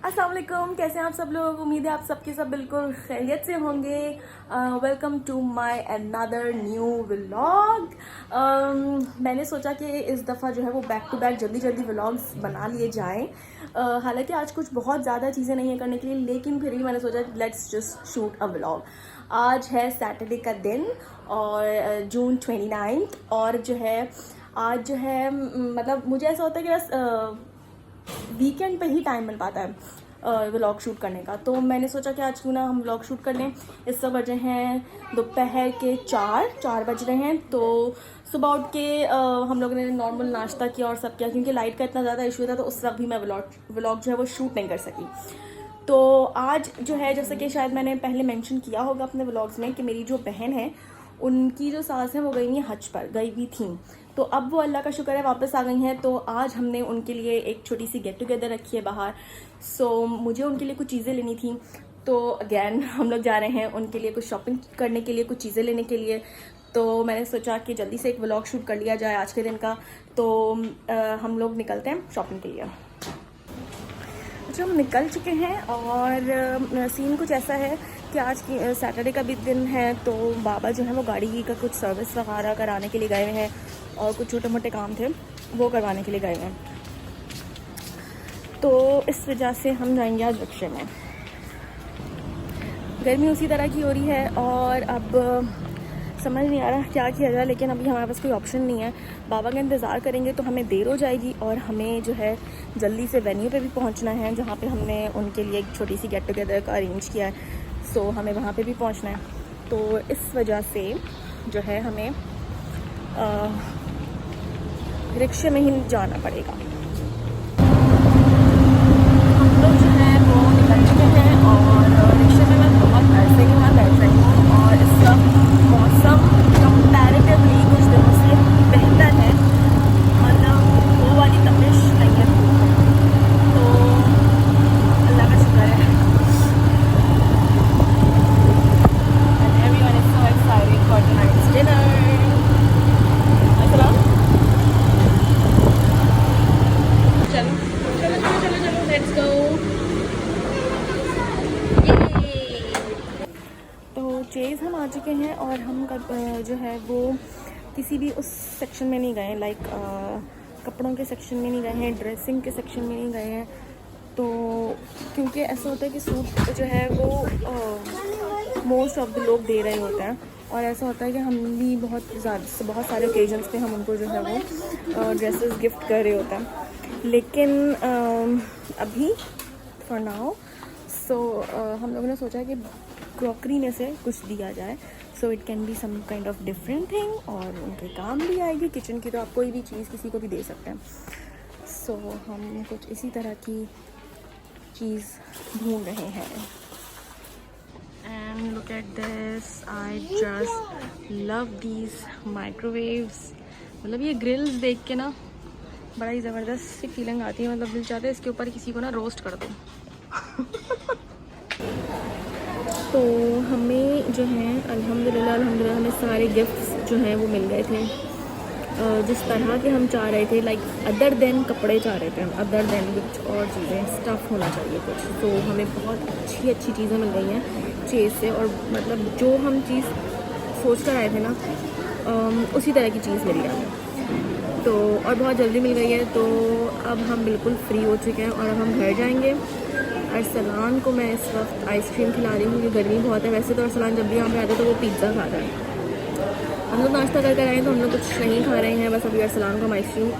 अस्सलाम वालेकुम, कैसे हैं आप सब लोग। उम्मीद है आप सबके सब बिल्कुल खैरियत से होंगे। Welcome to my another new vlog. मैंने सोचा कि इस दफ़ा जो है वो बैक टू बैक जल्दी जल्दी व्लॉग्स बना लिए जाएं। हालांकि आज कुछ बहुत ज़्यादा चीज़ें नहीं है करने के लिए, लेकिन फिर भी मैंने सोचा let's just shoot a vlog. आज है सैटरडे का दिन और जून 29 और जो है आज जो है मतलब मुझे ऐसा होता है कि बस वीकेंड पे ही टाइम मिल पाता है व्लॉग शूट करने का। तो मैंने सोचा कि आज क्यों ना हम व्लॉग शूट कर लें। इस सब बजे हैं दोपहर के 4 बज रहे हैं। तो सुबह उठ के हम लोगों ने नॉर्मल नाश्ता किया और सब किया, क्योंकि लाइट का इतना ज़्यादा इशू था तो उस वक्त भी मैं व्लॉग जो है वो शूट नहीं कर सकी। तो आज जो है, जैसे कि शायद मैंने पहले मेंशन किया होगा अपने व्लॉग्स में, कि मेरी जो बहन है उनकी जो सास है वो गई हुई हज पर गई हुई थी। तो अब वो अल्लाह का शुक्र है वापस आ गई हैं। तो आज हमने उनके लिए एक छोटी सी गेट टुगेदर रखी है बाहर। सो मुझे उनके लिए कुछ चीज़ें लेनी थी, तो अगैन हम लोग जा रहे हैं उनके लिए कुछ शॉपिंग करने के लिए, कुछ चीज़ें लेने के लिए। तो मैंने सोचा कि जल्दी से एक व्लॉग शूट कर लिया जाए आज के दिन का। तो हम लोग निकलते हैं शॉपिंग के लिए। अच्छा, हम निकल चुके हैं और सीन कुछ ऐसा है कि आज की सैटरडे का भी दिन है। तो बाबा जो है वो गाड़ी का कुछ सर्विस वगैरह कराने के लिए गए हैं और कुछ छोटे मोटे काम थे वो करवाने के लिए गए हैं। तो इस वजह से हम जाएंगे आज रिक्शे में। गर्मी उसी तरह की हो रही है और अब समझ नहीं आ रहा क्या किया जाए, लेकिन अभी हमारे पास कोई ऑप्शन नहीं है। बाबा का इंतज़ार करेंगे तो हमें देर हो जाएगी और हमें जो है जल्दी से वेन्यू पे भी पहुंचना है, जहाँ पे हमने उनके लिए एक छोटी सी गेट टुगेदर का अरेंज किया है। सो हमें वहाँ पे भी पहुंचना है। तो इस वजह से जो है हमें रिक्शे में ही जाना पड़ेगा। हम लोग जो है वो निकल चुके हैं और रिक्शे में मैं बहुत ऐसे ही वहाँ बैठ रही हूँ और इस वक्त मौसम कंपैरेटिवली कुछ दिनों से बेहतर है, मतलब वो वाली तपिश नहीं है। तो अल्लाह का शुक्र है। And everyone is so excited for tonight's dinner. चलो चलो चलो चलो चलो लेट्स गो। तो चेज़ हम आ चुके हैं और हम जो है वो किसी भी उस सेक्शन में नहीं गए, लाइक कपड़ों के सेक्शन में नहीं गए हैं, ड्रेसिंग के सेक्शन में नहीं गए हैं। तो क्योंकि ऐसा होता है कि सूट जो है वो मोस्ट ऑफ द लोग दे रहे होते हैं और ऐसा होता है कि हम भी बहुत सारे ओकेजन्स पे हम उनको जो है वो ड्रेसेस गिफ्ट कर रहे होते हैं। लेकिन अभी फॉर नाउ हम लोगों ने सोचा कि क्रॉकरी में से कुछ दिया जाए, so it can be some kind of different thing और उनके काम भी आएगी। किचन की तो आप कोई भी चीज़ किसी को भी दे सकते हैं। सो हम कुछ इसी तरह की चीज़ ढूंढ रहे हैं। And look at this, I just love these microwaves. मतलब ये ग्रिल्स देख के ना बड़ा ही ज़बरदस्त सी फीलिंग आती है। मतलब दिल चाहता है इसके ऊपर किसी को ना रोस्ट कर दो। तो हमें जो है अल्हम्दुलिल्लाह हमें सारे गिफ्ट्स जो हैं वो मिल गए थे जिस तरह के हम चाह रहे थे। लाइक अदर देन कपड़े चाह रहे थे हम, अदर देन कुछ और चीज़ें, स्टफ़ होना चाहिए कुछ। तो हमें बहुत अच्छी अच्छी चीज़ें मिल गई हैं चेज़ से, और मतलब जो हम चीज़ सोच कर आए थे ना उसी तरह की चीज़ मिली हमें। तो और बहुत जल्दी मिल गई है। तो अब हम बिल्कुल फ्री हो चुके हैं और अब हम घर जाएंगे। अरसलान को मैं इस वक्त आइसक्रीम खिला रही हूँ क्योंकि गर्मी बहुत है। वैसे तो अरसलान जब भी यहाँ पे आता है तो वो पिज़्ज़ा खाता है। हम लोग नाश्ता कर कर आए हैं तो हम लोग कुछ नहीं खा रहे हैं, बस अभी अरसलान को हम आइसक्रीम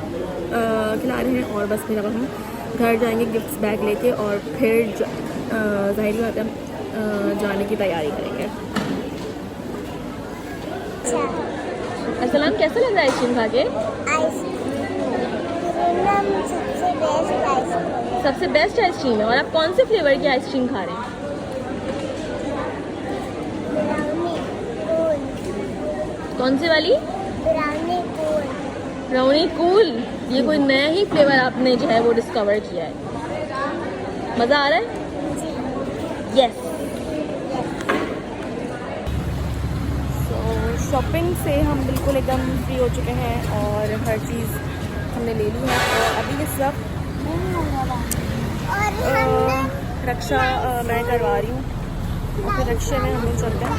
खिला रहे हैं और बस फिर अब हम घर जाएंगे गिफ्ट्स बैग लेके और फिर ज़ाहिर बात है जाने की तैयारी करेंगे। अरसलान कैसा लग रहा है आइसक्रीम खा के? सबसे बेस्ट आइसक्रीम है। और आप कौन से फ्लेवर की आइसक्रीम खा रहे हैं? कौन से वाली? Brownie cool. ये कोई नया ही फ्लेवर आपने जो है वो डिस्कवर किया है। मज़ा आ रहा है? यस। सो शॉपिंग से हम बिल्कुल एकदम फ्री हो चुके हैं और हर चीज़ हमने ले ली है। और अभी इस वक्त रक्षा मैं करवा रही हूँ और फिर रक्षे में हम लोग चलते हैं,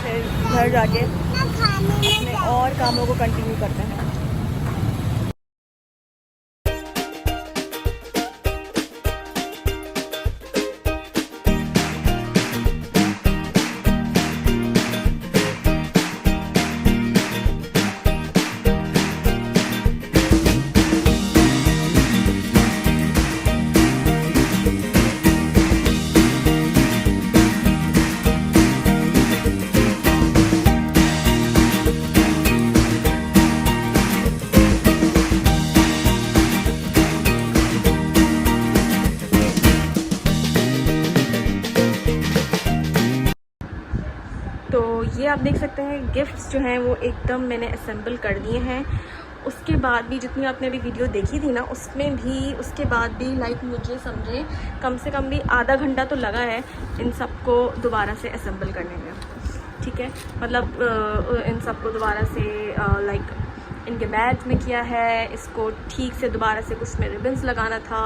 फिर घर जाके अपने और कामों को कंटिन्यू करते हैं। तो ये आप देख सकते हैं गिफ्ट्स जो हैं वो एकदम मैंने असेंबल कर दिए हैं। उसके बाद भी जितनी आपने अभी वीडियो देखी थी ना, उसमें भी उसके बाद भी लाइक मुझे समझे कम से कम भी आधा घंटा तो लगा है इन सब को दोबारा से असेंबल करने में। ठीक है, मतलब इन सब को दोबारा से लाइक इनके बैग में किया है, इसको ठीक से दोबारा से कुछ में रिबन्स लगाना था,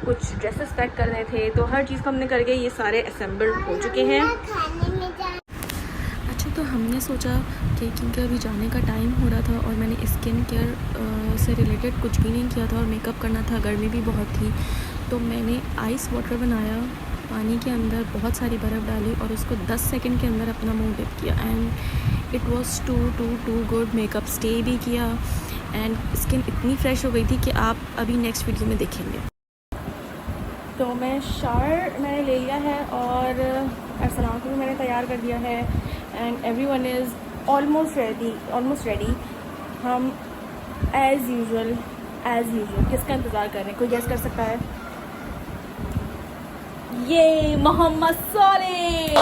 कुछ ड्रेसेस पैक करने थे, तो हर चीज़ को हमने करके ये सारे असेंबल्ड हो चुके हैं। अच्छा, तो हमने सोचा कि क्योंकि अभी जाने का टाइम हो रहा था और मैंने स्किन केयर से रिलेटेड कुछ भी नहीं किया था और मेकअप करना था, गर्मी भी बहुत थी, तो मैंने आइस वाटर बनाया, पानी के अंदर बहुत सारी बर्फ़ डाली और उसको 10 सेकंड के अंदर अपना मुंह डिप किया and it was too good. Makeup stay भी किया एंड स्किन इतनी फ्रेश हो गई थी कि आप अभी नेक्स्ट वीडियो में देखेंगे। तो मैं शावर मैंने ले लिया है और अरसलान को भी मैंने तैयार कर दिया है and everyone is almost ready. हम एज़ यूजुअल किसका इंतज़ार कर रहे हैं? कोई गेस कर सकता है? ये मोहम्मद सालेह,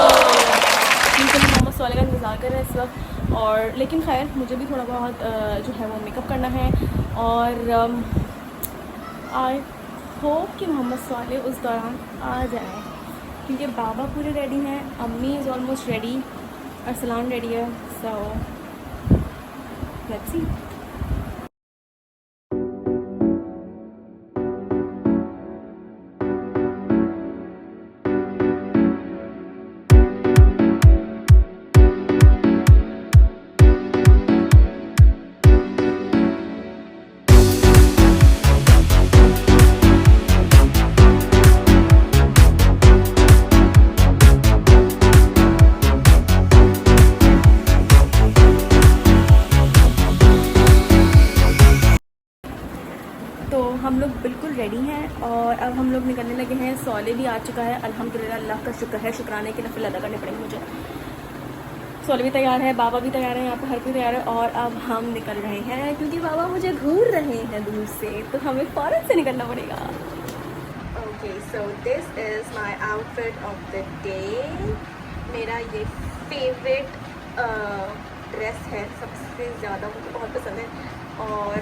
मोहम्मद सालेह का इंतज़ार कर रहे हैं इस वक्त। और लेकिन खैर मुझे भी थोड़ा बहुत जो है वो मेकअप करना है और आई होप कि मोहम्मद सालेह उस दौरान आ जाए, क्योंकि बाबा पूरे रेडी हैं, अम्मी is almost ready, Arsalan ready है, सो लेट्स सी। तो हम लोग बिल्कुल रेडी हैं और अब हम लोग निकलने लगे हैं। सालेह भी आ चुका है, अल्हम्दुलिल्लाह, अल्लाह का शुक्र है, शुक्राने के नफिल अदा करने पड़ेंगे मुझे। सालेह भी तैयार है, बाबा भी तैयार है, यहाँ पे हर कोई तैयार है और अब हम निकल रहे हैं क्योंकि बाबा मुझे घूर रहे हैं दूर से, तो हमें फ़ौरन से निकलना पड़ेगा। Okay, so this is my outfit of the day. मेरा ये फेवरेट ड्रेस है, सबसे ज़्यादा मुझे बहुत पसंद है। और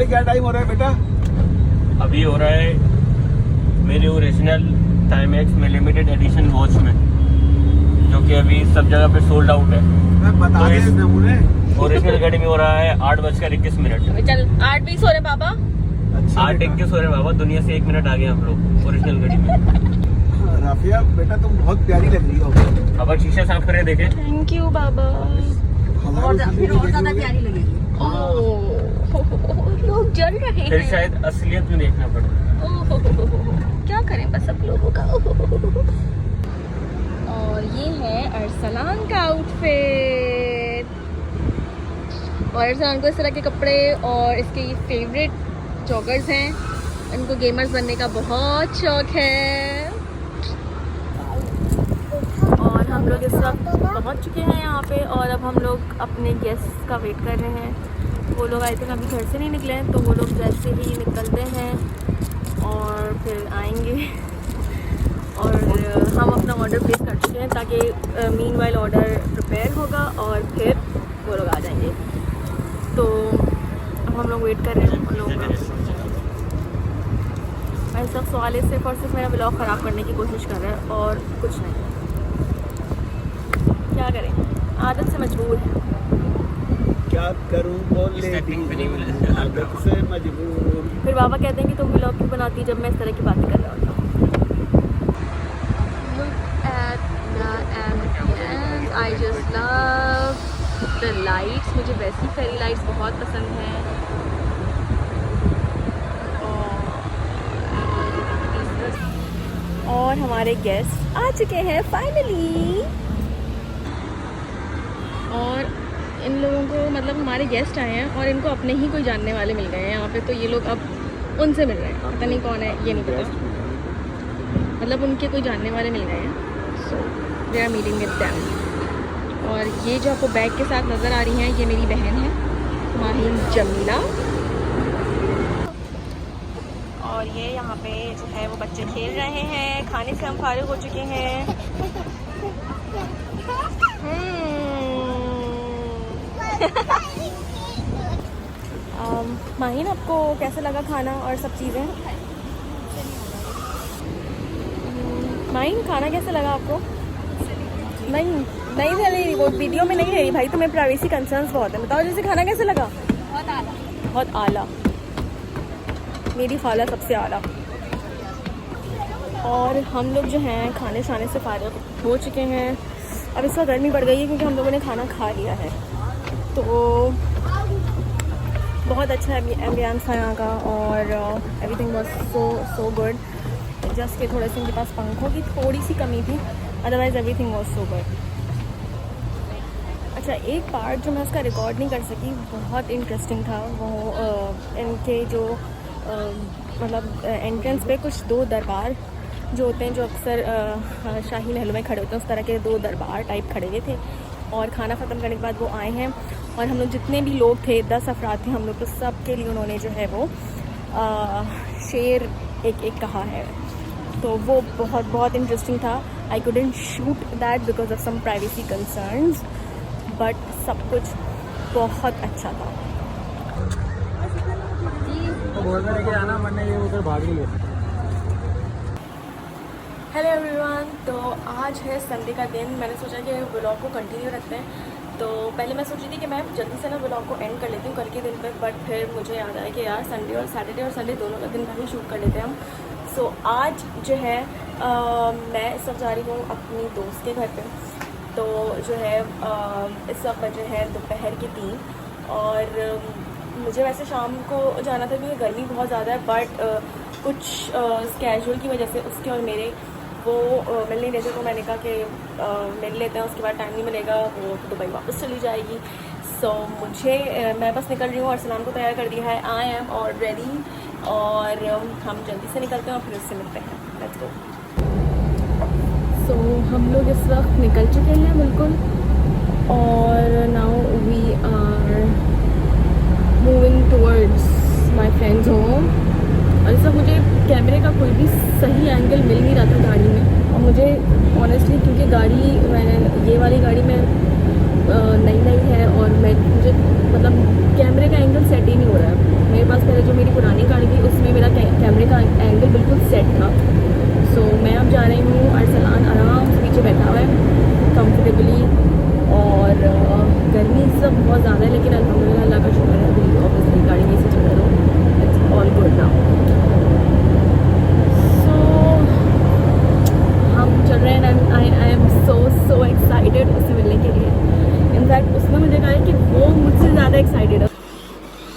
क्या टाइम हो रहा है बेटा? अभी हो रहा है मेरे ओरिजिनल टाइमेक्स में लिमिटेड एडिशन वॉच में, जो कि अभी सब जगह पे सोल्ड आउट है। मैं बता तो रहे नमूने ओरिजिनल घड़ी में हो रहा है 8:21। चल 8:20 हो रहे बाबा, 8:21 हो रहे बाबा, दुनिया से 1 मिनट आगे हम लोग ओरिजिनल घड़ी में। राफिया बेटा तुम बहुत प्यारी लग रही हो। अब शीशा साफ करे देखे। थैंक यू बाबा, और ज़्यादा प्यारी लगेगी। लोग जल रहे हैं, फिर शायद असलियत में देखना पड़े। क्या करें बस अब लोगों का। और ये है अरसलान का आउटफिट, और अरसलान को इस तरह के कपड़े और इसके ये फेवरेट जॉगर्स हैं, इनको गेमर्स बनने का बहुत शौक है। और हम लोग इस वक्त पहुंच चुके हैं यहाँ पे और अब हम लोग अपने गेस्ट का वेट कर रहे हैं। वो लोग आई थिंक अभी घर से नहीं निकले हैं, तो वो लोग जैसे ही निकलते हैं और फिर आएंगे। और हम अपना ऑर्डर प्लेस कर चुके हैं ताकि मीनवाइल ऑर्डर प्रिपेयर होगा और फिर वो लोग आ जाएंगे। तो अब हम लोग वेट कर रहे हैं उन लोगों का। मैं इस वक्त सालेह सिर्फ और सिर्फ मेरा ब्लॉग ख़राब करने की कोशिश कर रहा है और कुछ नहीं। क्या करें, आदत से मजबूर है। क्या करूं बोल इस लेती technique पे नहीं हूं, मिला। आदत से मजबूर। फिर बाबा कहते हैं कि तुम व्लॉग क्यों बनाती जब मैं इस तरह की बातें कर रहा होता हूँ। Look at the ambience. I just love the lights. मुझे वैसी फेरी लाइट्स बहुत पसंद हैं। और हमारे गेस्ट आ चुके हैं फाइनली। और इन लोगों को मतलब हमारे गेस्ट आए हैं और इनको अपने ही कोई जानने वाले मिल गए हैं यहाँ पे, तो ये लोग अब उनसे मिल रहे हैं। पता नहीं कौन है, ये नहीं पता, मतलब उनके कोई जानने वाले मिल गए हैं। So they are meeting with them. और ये जो आपको बैग के साथ नज़र आ रही हैं, ये मेरी बहन है माहिन जमीला। और ये यहाँ पे जो है वो बच्चे खेल रहे हैं। खाने से हम फारिग हो चुके हैं। माहिन, आपको कैसे लगा खाना और सब चीज़ें? माहिन, खाना कैसे लगा आपको? नहीं नहीं ले रही, वो वीडियो में नहीं ले रही भाई, तुम्हें प्राइवेसी कंसर्न्स बहुत है। बताओ जैसे खाना कैसे लगा? बहुत आला। बहुत आला। मेरी खाला सबसे आला। और हम लोग जो हैं खाने शाने से फारिग हो चुके हैं। अब इस वक्त गर्मी बढ़ गई है क्योंकि हम लोगों ने खाना खा लिया है। तो बहुत अच्छा एम्बियंस था यहाँ का और everything was so good. Just के थोड़े से इनके पास पंखों की थोड़ी सी कमी थी, otherwise everything was so good. अच्छा, एक पार्ट जो मैं उसका रिकॉर्ड नहीं कर सकी, बहुत इंटरेस्टिंग था। वो इनके जो मतलब एंट्रेंस पे कुछ 2 दरबार जो होते हैं, जो अक्सर शाही महलों में खड़े होते हैं, उस तरह के 2 दरबार टाइप खड़े हुए थे। और खाना ख़त्म करने के बाद वो आए हैं और हम लोग जितने भी लोग थे, 10 अफराद थे हम लोग, तो सब के लिए उन्होंने जो है वो शेर एक कहा है। तो वो बहुत इंटरेस्टिंग था। I couldn't shoot that because of some privacy concerns, but सब कुछ बहुत अच्छा था। हेलो एवरीवन, तो आज है संडे का दिन। मैंने सोचा कि व्लॉग को कंटिन्यू रखते हैं। तो पहले मैं सोच रही थी कि मैं जल्दी से ना व्लॉग को एंड कर लेती हूँ कल के दिन पे, बट फिर मुझे याद आया कि यार संडे और सैटरडे और संडे दोनों का दिन का ही शूट कर लेते हैं हम। सो आज जो है मैं इस वक्त जा रही हूँ अपनी दोस्त के घर पे। तो जो है इस वक्त बजे हैं दोपहर के 3 और मुझे वैसे शाम को जाना था क्योंकि गर्मी बहुत ज़्यादा है, बट कुछ स्केड्यूल की वजह से उसके और मेरे वो मिल नहीं रहे थे। तो मैंने कहा कि मिल लेते हैं, उसके बाद टाइम नहीं मिलेगा, वो दुबई वापस चली जाएगी। सो मैं बस निकल रही हूँ और सलाम को तैयार कर दिया है। आई एम ऑल रेडी और हम जल्दी से निकलते हैं और फिर उससे मिलते हैं। Let's go. सो हम लोग इस वक्त निकल चुके हैं बिल्कुल, और now we are moving towards my friends home. और इस वक्त मुझे कैमरे का कोई भी सही एंगल मिल नहीं रहा था गाड़ी में, और मुझे ऑनेस्टली क्योंकि गाड़ी मैंने ये वाली गाड़ी में नई है और मुझे मतलब कैमरे का एंगल सेट ही नहीं हो रहा है। मेरे पास पहले जो मेरी पुरानी गाड़ी थी उसमें मेरा कैमरे का एंगल बिल्कुल सेट था। सो मैं अब जा रही हूँ, अरसलान आराम से पीछे बैठा हुआ है कंफर्टेबली, और गर्मी सब बहुत ज़्यादा है, लेकिन अल्हम्दुलिल्लाह अल्लाह का शुक्र है अभी ऑब्वियसली गाड़ी में से चल रहा हूँ। It's all good now. So हम चल रहे हैं। आई एम सो एक्साइटेड उससे मिलने के लिए। इनफैक्ट उसने मुझे कहा है कि वो मुझसे ज़्यादा एक्साइटेड है।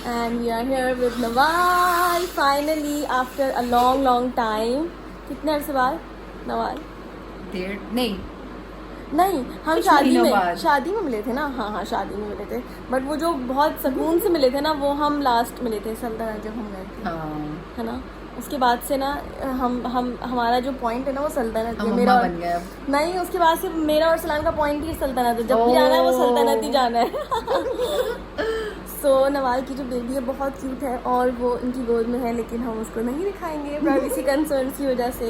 And we are here with Nawal finally after a long time. कितने अरसे बाद नवाल? नहीं हम शादी में मिले थे ना। हाँ शादी में मिले थे, बट वो जो बहुत सुकून से मिले थे ना, वो हम लास्ट मिले थे सल्तनत जब हम गए थे। है ना, उसके बाद से ना हम हमारा जो पॉइंट है ना वो सल्तनत है। मेरा बन गया। नहीं, उसके बाद से मेरा और सलाम का पॉइंट ही सल्तनत है। जब भी जाना है वो सल्तनत ही जाना है। सो नवाल की जो बेबी है बहुत क्यूट है और वो इनकी गोद में है, लेकिन हम उसको नहीं दिखाएंगे प्राइवेसी कंसर्न्स की वजह से।